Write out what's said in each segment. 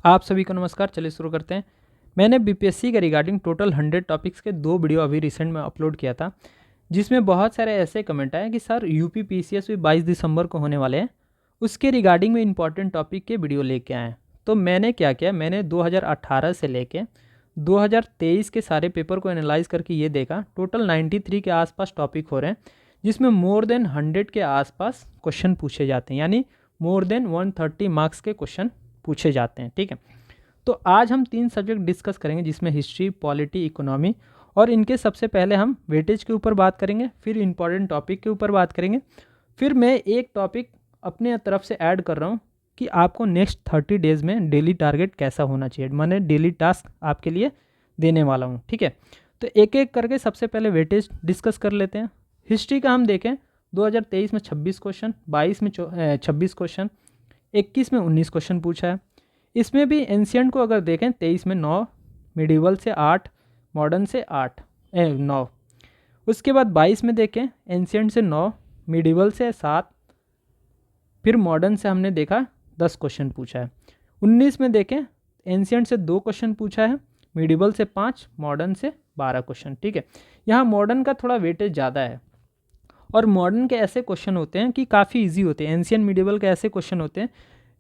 आप सभी को नमस्कार। चलिए शुरू करते हैं। मैंने बीपीएससी के रिगार्डिंग टोटल 100 टॉपिक्स के 2 वीडियो अभी रिसेंट में अपलोड किया था, जिसमें बहुत सारे ऐसे कमेंट आए कि सर यूपी पीसीएस भी 22 दिसंबर को होने वाले हैं, उसके रिगार्डिंग में इंपॉर्टेंट टॉपिक के वीडियो लेके आए। तो मैंने क्या किया, मैंने 2018 से लेके 2023 के सारे पेपर को एनालाइज करके ये देखा, टोटल 93 के आसपास टॉपिक हो रहे हैं, जिसमें मोर देन 100 के आसपास क्वेश्चन पूछे जाते हैं, यानी मोर देन 130 मार्क्स के क्वेश्चन पूछे जाते हैं। ठीक है, तो आज हम 3 सब्जेक्ट डिस्कस करेंगे, जिसमें हिस्ट्री, पॉलिटी, इकोनॉमी, और इनके सबसे पहले हम वेटेज के ऊपर बात करेंगे, फिर इंपॉर्टेंट टॉपिक के ऊपर बात करेंगे, फिर मैं एक टॉपिक अपने तरफ से ऐड कर रहा हूँ कि आपको नेक्स्ट 30 डेज़ में डेली टारगेट कैसा होना चाहिए, मैंने डेली टास्क आपके लिए देने वाला हूँ। ठीक है, तो एक एक करके सबसे पहले वेटेज डिस्कस कर लेते हैं। हिस्ट्री का हम देखें, 2023 में 26 क्वेश्चन, 22 में 26 क्वेश्चन, 21 में 19 क्वेश्चन पूछा है। इसमें भी एंशियंट को अगर देखें, 23 में 9, मिडिवल से 8, मॉडर्न से 9। उसके बाद 22 में देखें, एंशियंट से 9, मिडिवल से 7, फिर मॉडर्न से हमने देखा 10 क्वेश्चन पूछा है। 19 में देखें, एंशियंट से 2 क्वेश्चन पूछा है, मिडिवल से 5, मॉडर्न से 12 क्वेश्चन। ठीक है, यहाँ मॉडर्न का थोड़ा वेटेज ज़्यादा है, और मॉडर्न के ऐसे क्वेश्चन होते हैं कि काफ़ी इजी होते हैं। एंशियंट मिडिवल के ऐसे क्वेश्चन होते हैं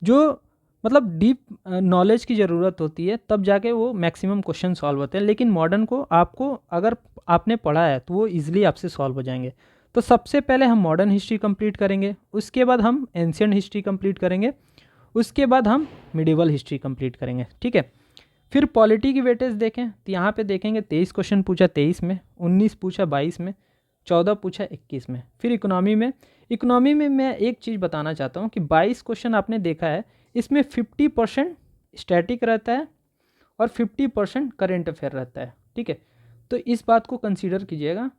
जो मतलब डीप नॉलेज की ज़रूरत होती है, तब जाके वो मैक्सिमम क्वेश्चन सॉल्व होते हैं। लेकिन मॉडर्न को आपको अगर आपने पढ़ा है तो वो इजीली आपसे सॉल्व हो जाएंगे। तो सबसे पहले हम मॉडर्न हिस्ट्री कंप्लीट करेंगे, उसके बाद हम एंशियंट हिस्ट्री कंप्लीट करेंगे, उसके बाद हम मिडिवल हिस्ट्री कंप्लीट करेंगे। ठीक है, फिर पॉलिटी की वेटेज देखें तो यहाँ पे देखेंगे 23 क्वेश्चन पूछा 23 में, 19 पूछा 22 में, 14 पूछा 21 में। फिर इकोनॉमी में मैं एक चीज़ बताना चाहता हूँ कि 22 क्वेश्चन आपने देखा है, इसमें 50% स्टैटिक रहता है और 50% करेंट अफेयर रहता है। ठीक है, तो इस बात को कंसीडर कीजिएगा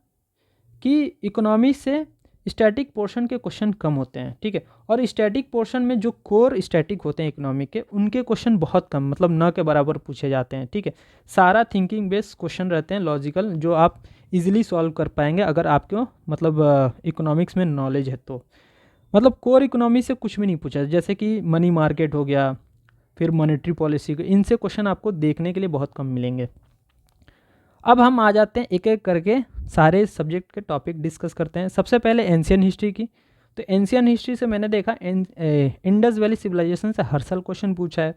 कि इकोनॉमी से स्टैटिक पोर्शन के क्वेश्चन कम होते हैं। ठीक है, और स्टैटिक पोर्शन में जो कोर स्टैटिक होते हैं इकोनॉमी के, उनके क्वेश्चन बहुत कम, मतलब न के बराबर पूछे जाते हैं। ठीक है, सारा थिंकिंग बेस्ड क्वेश्चन रहते हैं, लॉजिकल, जो आप इजीली सॉल्व कर पाएंगे अगर आपको मतलब इकोनॉमिक्स में नॉलेज है तो। मतलब कोर इकोनॉमी से कुछ भी नहीं पूछा, जैसे कि मनी मार्केट हो गया, फिर मॉनेटरी पॉलिसी, इनसे क्वेश्चन आपको देखने के लिए बहुत कम मिलेंगे। अब हम आ जाते हैं एक एक करके सारे सब्जेक्ट के टॉपिक डिस्कस करते हैं। सबसे पहले एंशियन हिस्ट्री की, तो एंशियन हिस्ट्री से मैंने देखा इंडस वैली सिविलाइजेशन से हर साल क्वेश्चन पूछा है।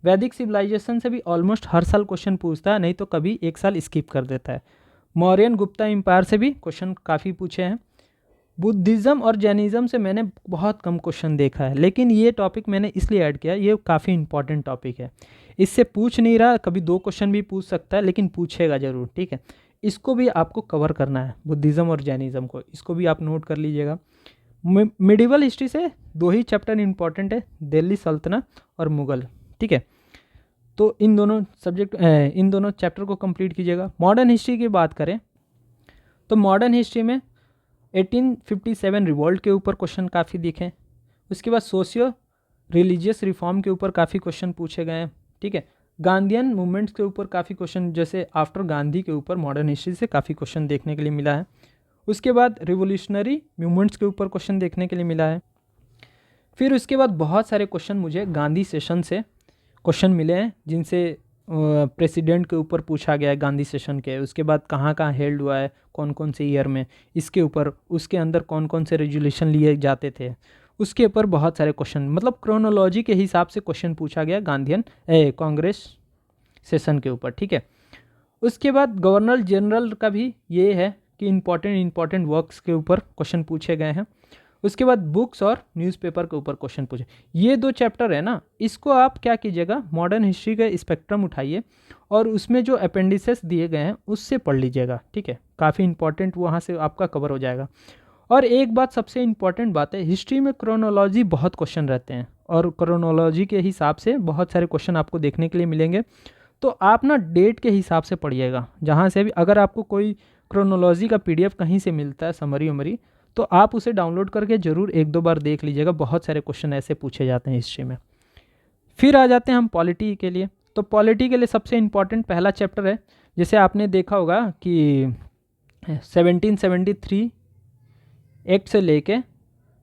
वैदिक सिविलाइजेशन से भी ऑलमोस्ट हर साल क्वेश्चन पूछता है, नहीं तो कभी एक साल स्किप कर देता है। मौर्यन गुप्ता एम्पायर से भी क्वेश्चन काफ़ी पूछे हैं। बुद्धिज़्म और जैनिज़्म से मैंने बहुत कम क्वेश्चन देखा है, लेकिन ये टॉपिक मैंने इसलिए ऐड किया, ये काफ़ी इंपॉर्टेंट टॉपिक है। इससे पूछ नहीं रहा, कभी 2 क्वेश्चन भी पूछ सकता है, लेकिन पूछेगा ज़रूर। ठीक है, इसको भी आपको कवर करना है, बुद्धिज़्म और जैनिज़्म को, इसको भी आप नोट कर लीजिएगा। मिडिवल हिस्ट्री से 2 ही चैप्टर इंपॉर्टेंट है, दिल्ली सल्तनत और मुग़ल। ठीक है, तो इन दोनों चैप्टर को कंप्लीट कीजिएगा। मॉडर्न हिस्ट्री की बात करें तो मॉडर्न हिस्ट्री में 1857 रिवॉल्ट के ऊपर क्वेश्चन काफ़ी दिखे। उसके बाद सोशियो रिलीजियस रिफॉर्म के ऊपर काफ़ी क्वेश्चन पूछे गए हैं। ठीक है, गांधीयन मूवमेंट्स के ऊपर काफ़ी क्वेश्चन, जैसे आफ्टर गांधी के ऊपर मॉडर्न हिस्ट्री से काफ़ी क्वेश्चन देखने के लिए मिला है। उसके बाद रिवोल्यूशनरी मूवमेंट्स के ऊपर क्वेश्चन देखने के लिए मिला है। फिर उसके बाद बहुत सारे क्वेश्चन मुझे गांधी सेशन से क्वेश्चन मिले हैं, जिनसे प्रेसिडेंट के ऊपर पूछा गया है गांधी सेशन के। उसके बाद कहाँ कहाँ हेल्ड हुआ है, कौन कौन से ईयर में, इसके ऊपर, उसके अंदर कौन कौन से रेजोल्यूशन लिए जाते थे, उसके ऊपर बहुत सारे क्वेश्चन, मतलब क्रोनोलॉजी के हिसाब से क्वेश्चन पूछा गया कांग्रेस सेशन के ऊपर। ठीक है, उसके बाद गवर्नर जनरल का भी ये है कि इंपॉर्टेंट वर्क्स के ऊपर क्वेश्चन पूछे गए हैं। उसके बाद बुक्स और न्यूज़पेपर के ऊपर क्वेश्चन पूछे। ये 2 चैप्टर है ना, इसको आप क्या कीजिएगा, मॉडर्न हिस्ट्री का स्पेक्ट्रम उठाइए और उसमें जो अपेंडिसेस दिए गए हैं उससे पढ़ लीजिएगा। ठीक है, काफ़ी इंपॉर्टेंट वहाँ से आपका कवर हो जाएगा। और एक बात, सबसे इंपॉर्टेंट बात है, हिस्ट्री में क्रोनोलॉजी बहुत क्वेश्चन रहते हैं, और क्रोनोलॉजी के हिसाब से बहुत सारे क्वेश्चन आपको देखने के लिए मिलेंगे। तो आप ना डेट के हिसाब से पढ़िएगा, जहाँ से भी अगर आपको कोई क्रोनोलॉजी का PDF कहीं से मिलता है, समरी उमरी, तो आप उसे डाउनलोड करके ज़रूर 1-2 बार देख लीजिएगा। बहुत सारे क्वेश्चन ऐसे पूछे जाते हैं हिस्ट्री में। फिर आ जाते हैं हम पॉलिटी के लिए। तो पॉलिटी के लिए सबसे इम्पॉर्टेंट पहला चैप्टर है, जैसे आपने देखा होगा कि 1773 एक्ट से लेके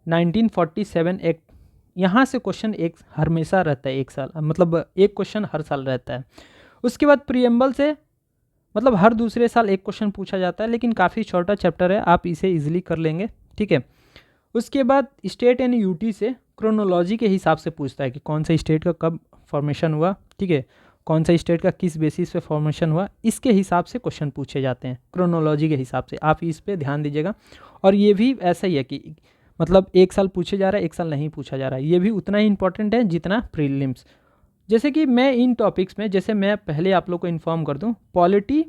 1947 एक्ट यहाँ से क्वेश्चन एक हमेशा रहता है, एक साल मतलब एक क्वेश्चन हर साल रहता है। उसके बाद प्रीएम्बल से मतलब हर दूसरे साल एक क्वेश्चन पूछा जाता है, लेकिन काफ़ी छोटा चैप्टर है, आप इसे इजीली कर लेंगे, ठीक है। उसके बाद स्टेट एंड यूटी से क्रोनोलॉजी के हिसाब से पूछता है कि कौन सा स्टेट का कब फॉर्मेशन हुआ, ठीक है, कौन सा स्टेट का किस बेसिस पे फॉर्मेशन हुआ, इसके हिसाब से क्वेश्चन पूछे जाते हैं, क्रोनोलॉजी के हिसाब से। आप इस पे ध्यान दीजिएगा। और ये भी ऐसा ही है कि मतलब एक साल पूछे जा रहा है, एक साल नहीं पूछा जा रहा है, ये भी उतना ही इंपॉर्टेंट है जितना प्रीलिम्स। जैसे कि मैं इन टॉपिक्स में, जैसे मैं पहले आप लोग को इन्फॉर्म कर दूं, पॉलिटी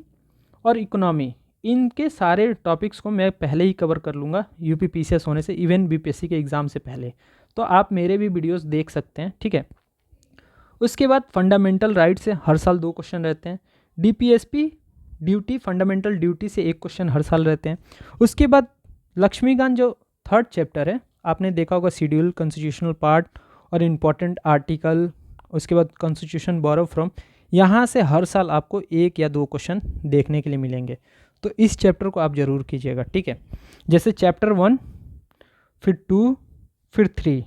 और इकोनॉमी, इनके सारे टॉपिक्स को मैं पहले ही कवर कर लूँगा यूपी पीसीएस होने से, इवन बीपीएससी के एग्ज़ाम से पहले। तो आप मेरे भी वीडियोस देख सकते हैं, ठीक है। उसके बाद फंडामेंटल राइट से हर साल 2 क्वेश्चन रहते हैं। डीपीएसपी ड्यूटी, फंडामेंटल ड्यूटी से 1 क्वेश्चन हर साल रहते हैं। उसके बाद लक्ष्मीकांत जो 3rd चैप्टर है, आपने देखा होगा शेड्यूल, कॉन्स्टिट्यूशनल पार्ट और इम्पॉर्टेंट आर्टिकल, उसके बाद कॉन्स्टिट्यूशन बोरो फ्रॉम, यहाँ से हर साल आपको 1 या 2 क्वेश्चन देखने के लिए मिलेंगे। तो इस चैप्टर को आप ज़रूर कीजिएगा, ठीक है। जैसे चैप्टर 1, फिर 2, फिर 3,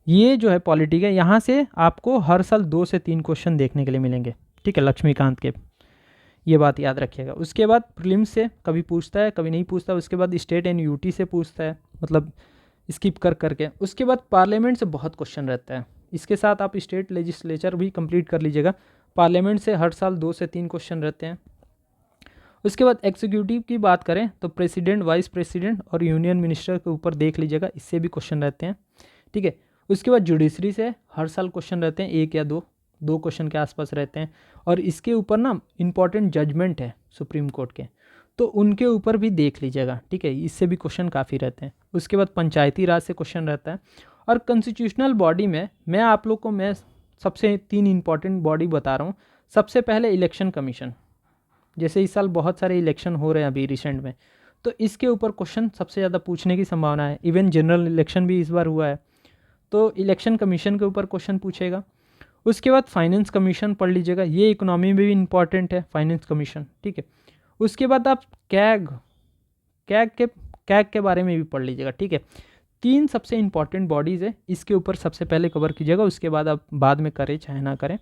ये जो है पॉलिटी के, यहाँ से आपको हर साल 2 से 3 क्वेश्चन देखने के लिए मिलेंगे, ठीक है, लक्ष्मीकांत के, ये बात याद रखिएगा। उसके बाद प्रीलिम्स से कभी पूछता है, कभी नहीं पूछता। उसके बाद स्टेट एंड यूटी से पूछता है, मतलब स्किप कर करके। उसके बाद पार्लियामेंट से बहुत क्वेश्चन रहता है। इसके साथ आप स्टेट लेजिस्लेचर भी कंप्लीट कर लीजिएगा। पार्लियामेंट से हर साल 2 से 3 क्वेश्चन रहते हैं। उसके बाद एग्जीक्यूटिव की बात करें तो प्रेसिडेंट, वाइस प्रेसिडेंट और यूनियन मिनिस्टर के ऊपर देख लीजिएगा, इससे भी क्वेश्चन रहते हैं, ठीक है। उसके बाद जुडिशरी से हर साल क्वेश्चन रहते हैं, 1 या 2 क्वेश्चन के आसपास रहते हैं। और इसके ऊपर ना इंपॉर्टेंट जजमेंट है सुप्रीम कोर्ट के, तो उनके ऊपर भी देख लीजिएगा, ठीक है, इससे भी क्वेश्चन काफ़ी रहते हैं। उसके बाद पंचायती राज से क्वेश्चन रहता है। और कॉन्स्टिट्यूशनल बॉडी में मैं आप लोग को मैं सबसे 3 इंपॉर्टेंट बॉडी बता रहा हूँ। सबसे पहले इलेक्शन कमीशन, जैसे इस साल बहुत सारे इलेक्शन हो रहे हैं अभी रिसेंट में, तो इसके ऊपर क्वेश्चन सबसे ज़्यादा पूछने की संभावना है। इवन जनरल इलेक्शन भी इस बार हुआ है, तो इलेक्शन कमीशन के ऊपर क्वेश्चन पूछेगा। उसके बाद फाइनेंस कमीशन पढ़ लीजिएगा, ये इकोनॉमी में भी इंपॉर्टेंट है फाइनेंस कमीशन, ठीक है। उसके बाद आप कैग के बारे में भी पढ़ लीजिएगा, ठीक है। 3 सबसे इंपॉर्टेंट बॉडीज़ है, इसके ऊपर सबसे पहले कवर कीजिएगा, उसके बाद आप बाद में करें चाहे ना करें।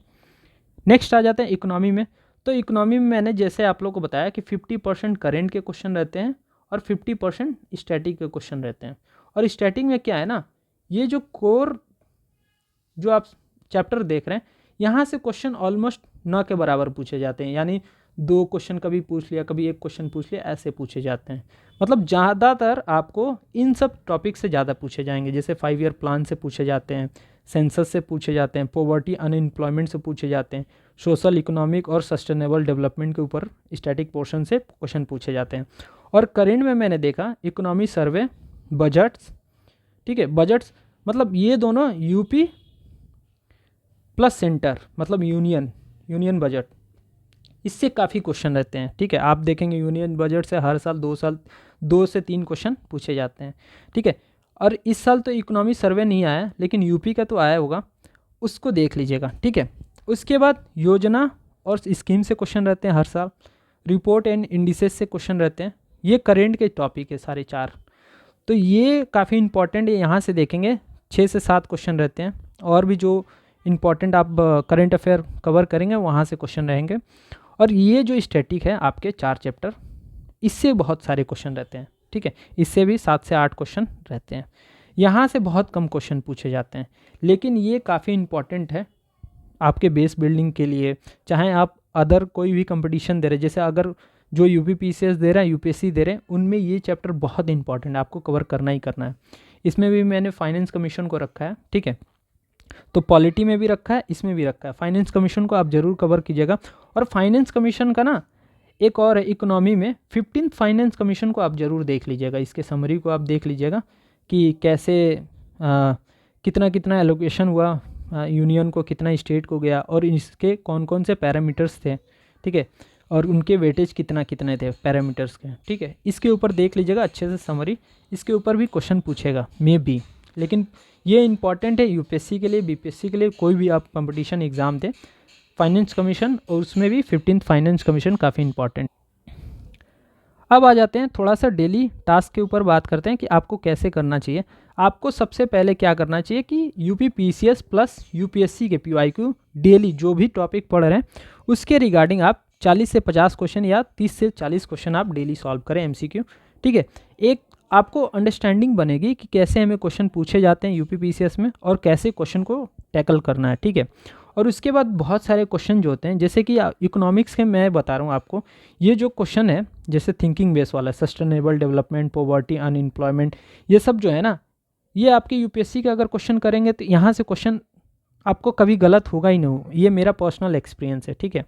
नेक्स्ट आ जाते हैं इकोनॉमी में। तो इकोनॉमी में मैंने जैसे आप लोग को बताया कि 50% करेंट के क्वेश्चन रहते हैं और 50% स्टैटिक के क्वेश्चन रहते हैं। और स्टैटिक में क्या है ना, ये जो कोर जो आप चैप्टर देख रहे हैं, यहाँ से क्वेश्चन ऑलमोस्ट न के बराबर पूछे जाते हैं, यानी 2 क्वेश्चन कभी पूछ लिया, कभी 1 क्वेश्चन पूछ लिया, ऐसे पूछे जाते हैं। मतलब ज़्यादातर आपको इन सब टॉपिक से ज़्यादा पूछे जाएंगे। जैसे 5 ईयर प्लान से पूछे जाते हैं, सेंसस से पूछे जाते हैं, पॉवर्टी अनएम्प्लॉयमेंट से पूछे जाते हैं, सोशल इकोनॉमिक और सस्टेनेबल डेवलपमेंट के ऊपर स्टैटिक पोर्शन से क्वेश्चन पूछे जाते हैं। और करेंट में मैंने देखा इकोनॉमी सर्वे, बजट्स, ठीक है, बजट्स मतलब ये दोनों यूपी प्लस सेंटर मतलब यूनियन बजट, इससे काफ़ी क्वेश्चन रहते हैं, ठीक है। आप देखेंगे यूनियन बजट से हर साल 2 से 3 क्वेश्चन पूछे जाते हैं, ठीक है। और इस साल तो इकोनॉमी सर्वे नहीं आया, लेकिन यूपी का तो आया होगा, उसको देख लीजिएगा, ठीक है। उसके बाद योजना और स्कीम से क्वेश्चन रहते हैं हर साल। रिपोर्ट एंड इंडिसेस से क्वेश्चन रहते हैं। ये करेंट के टॉपिक है सारे 4, तो ये काफ़ी इंपॉर्टेंट है, यहाँ से देखेंगे 6 से 7 क्वेश्चन रहते हैं। और भी जो इंपॉर्टेंट आप करंट अफेयर कवर करेंगे वहाँ से क्वेश्चन रहेंगे। और ये जो स्टैटिक है आपके 4 चैप्टर, इससे बहुत सारे क्वेश्चन रहते हैं, ठीक है। इससे भी 7 से 8 क्वेश्चन रहते हैं। यहाँ से बहुत कम क्वेश्चन पूछे जाते हैं, लेकिन ये काफ़ी इंपॉर्टेंट है आपके बेस बिल्डिंग के लिए। चाहे आप अदर कोई भी कंपटीशन दे रहे, जैसे अगर जो यूपी पीसीएस दे रहा है, यूपीएससी दे रहे हैं, उनमें ये चैप्टर बहुत इंपॉर्टेंट है, आपको कवर करना ही करना है। इसमें भी मैंने फाइनेंस कमीशन को रखा है, ठीक है। तो पॉलिटी में भी रखा है, इसमें भी रखा है। फाइनेंस कमीशन को आप ज़रूर कवर कीजिएगा। और फाइनेंस कमीशन का ना एक और है इकोनॉमी में, 15th फाइनेंस कमीशन को आप ज़रूर देख लीजिएगा। इसके समरी को आप देख लीजिएगा कि कैसे कितना कितना एलोकेशन हुआ यूनियन को, कितना स्टेट को गया, और इसके कौन कौन से पैरामीटर्स थे, ठीक है, और उनके वेटेज कितना कितने थे पैरामीटर्स के, ठीक है। इसके ऊपर देख लीजिएगा अच्छे से समरी, इसके ऊपर भी क्वेश्चन पूछेगा मे बी, लेकिन ये इंपॉर्टेंट है यूपीएससी के लिए, बीपीएससी के लिए, कोई भी आप कंपटीशन एग्ज़ाम दें, फाइनेंस कमीशन, और उसमें भी 15th फाइनेंस कमीशन काफ़ी इंपॉर्टेंट। अब आ जाते हैं थोड़ा सा डेली टास्क के ऊपर बात करते हैं कि आपको कैसे करना चाहिए। आपको सबसे पहले क्या करना चाहिए कि यूपी पीसीएस प्लस यूपीएससी के पीवाईक्यू डेली जो भी टॉपिक पढ़ रहे हैं उसके रिगार्डिंग आप 40 से 50 क्वेश्चन या 30 से 40 क्वेश्चन आप डेली सॉल्व करें एमसीक्यू। ठीक है, एक आपको अंडरस्टैंडिंग बनेगी कि कैसे हमें क्वेश्चन पूछे जाते हैं यूपी पीसीएस में और कैसे क्वेश्चन को टैकल करना है। ठीक है, और उसके बाद बहुत सारे क्वेश्चन जो होते हैं जैसे कि इकोनॉमिक्स के मैं बता रहा हूँ आपको, ये जो क्वेश्चन है जैसे थिंकिंग बेस वाला सस्टेनेबल डेवलपमेंट, पॉवर्टी, अनएम्प्लॉयमेंट, ये सब जो है ना, ये आपके यूपीएससी का अगर क्वेश्चन करेंगे तो यहाँ से क्वेश्चन आपको कभी गलत होगा ही नहीं हो, ये मेरा पर्सनल एक्सपीरियंस है। ठीक है,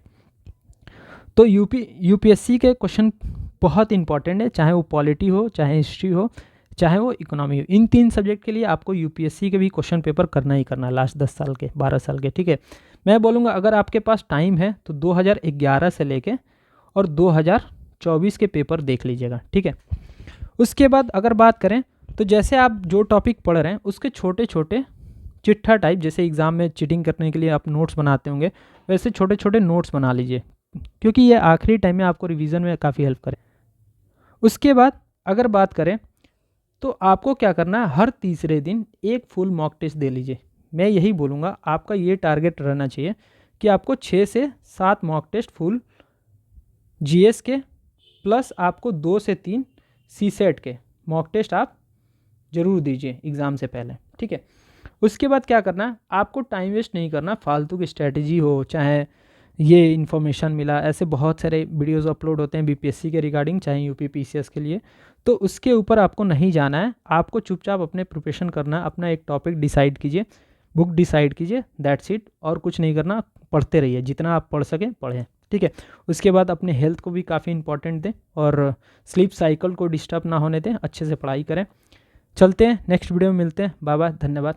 तो यूपीएससी के क्वेश्चन बहुत इंपॉर्टेंट है, चाहे वो पॉलिटी हो, चाहे हिस्ट्री हो, चाहे वो इकोनॉमी हो। इन 3 सब्जेक्ट के लिए आपको यूपीएससी के भी क्वेश्चन पेपर करना ही करना है लास्ट 10 साल के, 12 साल के। ठीक है, मैं बोलूँगा अगर आपके पास टाइम है तो 2011 से लेके और 2024 के पेपर देख लीजिएगा। ठीक है, उसके बाद अगर बात करें तो जैसे आप जो टॉपिक पढ़ रहे हैं उसके छोटे छोटे चिट्ठा टाइप, जैसे एग्ज़ाम में चीटिंग करने के लिए आप नोट्स बनाते होंगे, वैसे छोटे छोटे नोट्स बना लीजिए, क्योंकि ये आखिरी टाइम में आपको रिवीजन में काफ़ी हेल्प करे। उसके बाद अगर बात करें तो आपको क्या करना है, हर तीसरे दिन एक फुल मॉक टेस्ट दे लीजिए। मैं यही बोलूँगा, आपका ये टारगेट रहना चाहिए कि आपको 6 से 7 मॉक टेस्ट फुल जीएस के प्लस आपको 2 से 3 सीसेट के मॉक टेस्ट आप ज़रूर दीजिए एग्ज़ाम से पहले। ठीक है, उसके बाद क्या करना है, आपको टाइम वेस्ट नहीं करना, फालतू की स्ट्रैटेजी हो, चाहे ये इन्फॉर्मेशन मिला, ऐसे बहुत सारे वीडियोस अपलोड होते हैं बीपीएससी के रिगार्डिंग, चाहे यूपी पीसीएस के लिए, तो उसके ऊपर आपको नहीं जाना है। आपको चुपचाप अपने प्रिपरेशन करना है, अपना एक टॉपिक डिसाइड कीजिए, बुक डिसाइड कीजिए, दैट्स इट, और कुछ नहीं करना। पढ़ते रहिए, जितना आप पढ़ सकें पढ़ें। ठीक है, उसके बाद अपने हेल्थ को भी काफ़ी इंपॉर्टेंट दें और स्लीप साइकिल को डिस्टर्ब ना होने दें, अच्छे से पढ़ाई करें। चलते हैं, नेक्स्ट वीडियो में मिलते हैं। बाय बाय, धन्यवाद।